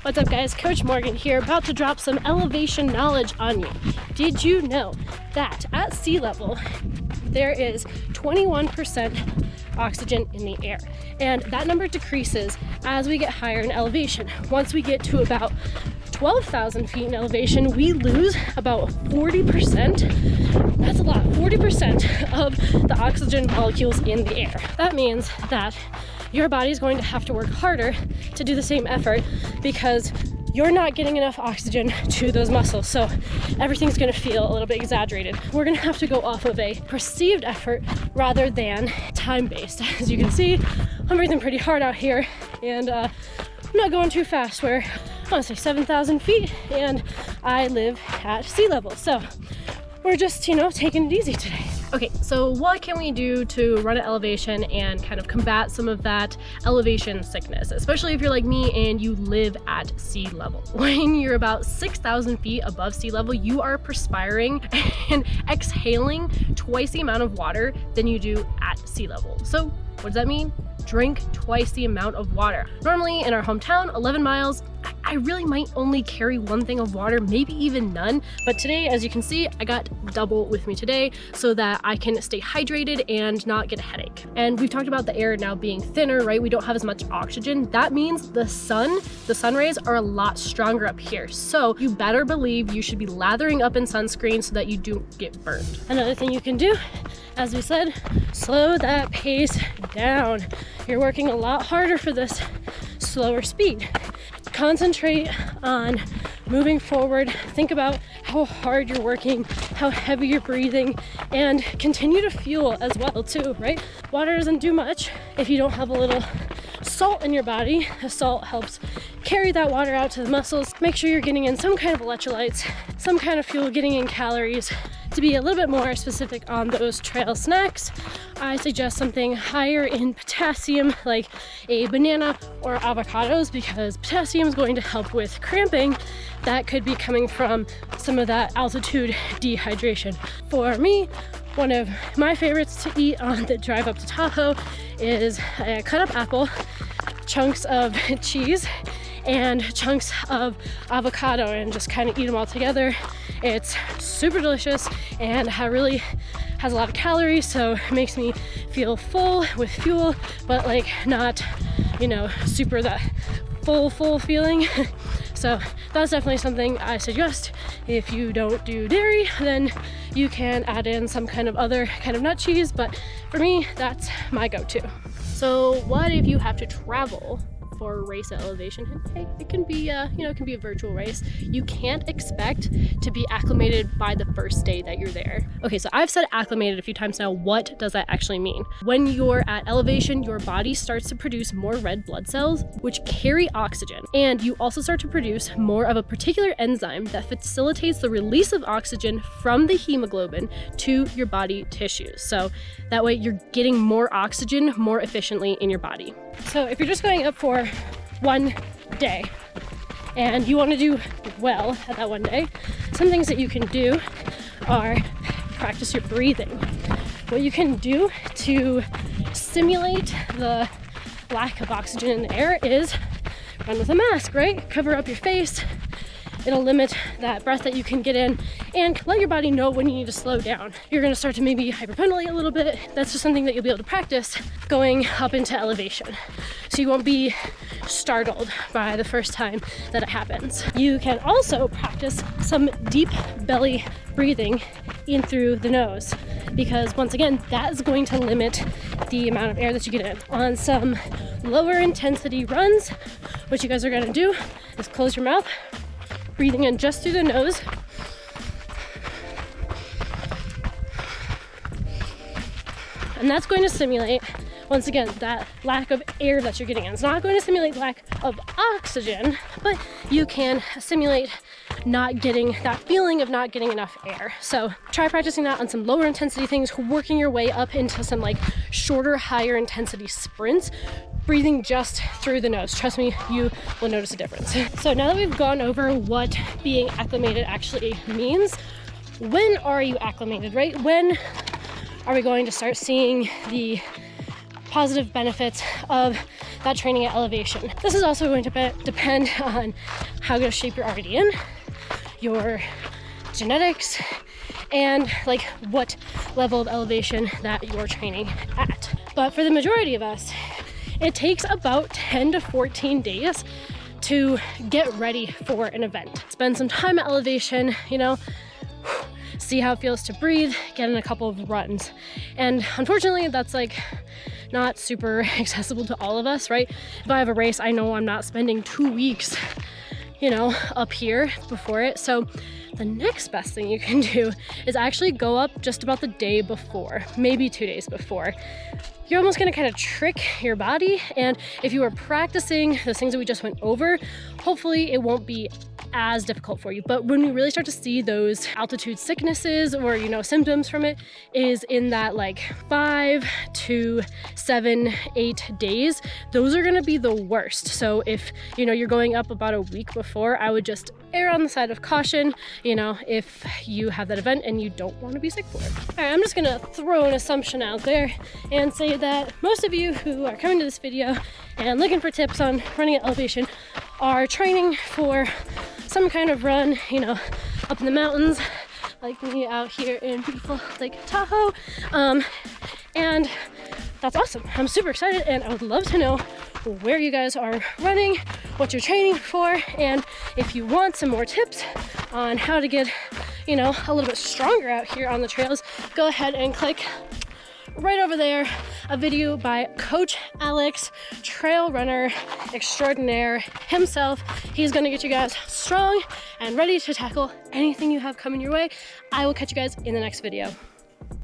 What's up guys, Coach Morgan here, about to drop some elevation knowledge on you. Did you know that at sea level, there is 21% oxygen in the air? And that number decreases as we get higher in elevation. Once we get to about 12,000 feet in elevation, we lose about 40%. That's a lot, 40% of the oxygen molecules in the air. That means that your body is going to have to work harder to do the same effort because you're not getting enough oxygen to those muscles. So everything's gonna feel a little bit exaggerated. We're gonna have to go off of a perceived effort rather than time-based. As you can see, I'm breathing pretty hard out here, and I'm not going too fast. We're, I wanna say 7,000 feet, and I live at sea level. So we're just, taking it easy today. Okay, so what can we do to run at elevation and kind of combat some of that elevation sickness, especially if you're like me and you live at sea level? When you're about 6,000 feet above sea level, you are perspiring and exhaling twice the amount of water than you do at sea level. So what does that mean? Drink twice the amount of water. Normally in our hometown, 11 miles, I really might only carry one thing of water, maybe even none. But today, as you can see, I got double with me today so that I can stay hydrated and not get a headache. And we've talked about the air now being thinner, right? We don't have as much oxygen. That means the sun rays are a lot stronger up here. So you better believe you should be lathering up in sunscreen so that you don't get burned. Another thing you can do, as we said, slow that pace down. You're working a lot harder for this slower speed. Concentrate on moving forward. Think about how hard you're working, how heavy you're breathing, and continue to fuel as well too, right? Water doesn't do much if you don't have a little salt in your body. The salt helps carry that water out to the muscles. Make sure you're getting in some kind of electrolytes, some kind of fuel, getting in calories. To be a little bit more specific on those trail snacks, I suggest something higher in potassium, like a banana or avocados, because potassium is going to help with cramping that could be coming from some of that altitude dehydration. For me, one of my favorites to eat on the drive up to Tahoe is a cut up apple, chunks of cheese, and chunks of avocado, and just kind of eat them all together. It's super delicious and really has a lot of calories, so it makes me feel full with fuel, but like not, super that full feeling. So that's definitely something I suggest. If you don't do dairy, then you can add in some kind of other kind of nut cheese, but for me, that's my go-to. So what if you have to travel for a race at elevation? Hey, it can be it can be a virtual race. You can't expect to be acclimated by the first day that you're there. Okay, so I've said acclimated a few times now. What does that actually mean? When you're at elevation, your body starts to produce more red blood cells, which carry oxygen, and you also start to produce more of a particular enzyme that facilitates the release of oxygen from the hemoglobin to your body tissues. So that way you're getting more oxygen more efficiently in your body. So if you're just going up for one day and you want to do well at that one day, some things that you can do are practice your breathing. What you can do to simulate the lack of oxygen in the air is run with a mask, right? Cover up your face. It'll limit that breath that you can get in and let your body know when you need to slow down. You're gonna start to maybe hyperventilate a little bit. That's just something that you'll be able to practice going up into elevation. So you won't be startled by the first time that it happens. You can also practice some deep belly breathing in through the nose, because once again, that is going to limit the amount of air that you get in. On some lower intensity runs, what you guys are gonna do is close your mouth, breathing in just through the nose. And that's going to simulate, once again, that lack of air that you're getting in. It's not going to simulate lack of oxygen, but you can simulate not getting that feeling of not getting enough air. So try practicing that on some lower intensity things, working your way up into some like shorter, higher intensity sprints, breathing just through the nose. Trust me, you will notice a difference. So now that we've gone over what being acclimated actually means, when are you acclimated, right? When are we going to start seeing the positive benefits of that training at elevation. This is also going to depend on how good a shape you're already in, your genetics, and like what level of elevation that you're training at. But for the majority of us, it takes about 10 to 14 days to get ready for an event. Spend some time at elevation, you know, see how it feels to breathe, get in a couple of runs. And unfortunately, that's like not super accessible to all of us, right? If I have a race, I know I'm not spending 2 weeks, you know, up here before it. So the next best thing you can do is actually go up just about the day before, maybe 2 days before. You're almost gonna kind of trick your body, and if you are practicing those things that we just went over, hopefully it won't be as difficult for you. But when we really start to see those altitude sicknesses or, you know, symptoms from it is in that like 5 to 7, 8 days, those are gonna be the worst. So if, you know, you're going up about a week before, I would just err on the side of caution, you know, if you have that event and you don't want to be sick for it. All right, I'm just gonna throw an assumption out there and say that most of you who are coming to this video and looking for tips on running at elevation are training for some kind of run, you know, up in the mountains, like me out here in beautiful Lake Tahoe. And that's awesome. I'm super excited, and I would love to know where you guys are running, what you're training for, and if you want some more tips on how to get, you know, a little bit stronger out here on the trails, go ahead and click right over there, a video by Coach Alex, trail runner extraordinaire himself. He's gonna get you guys strong and ready to tackle anything you have coming your way. I will catch you guys in the next video.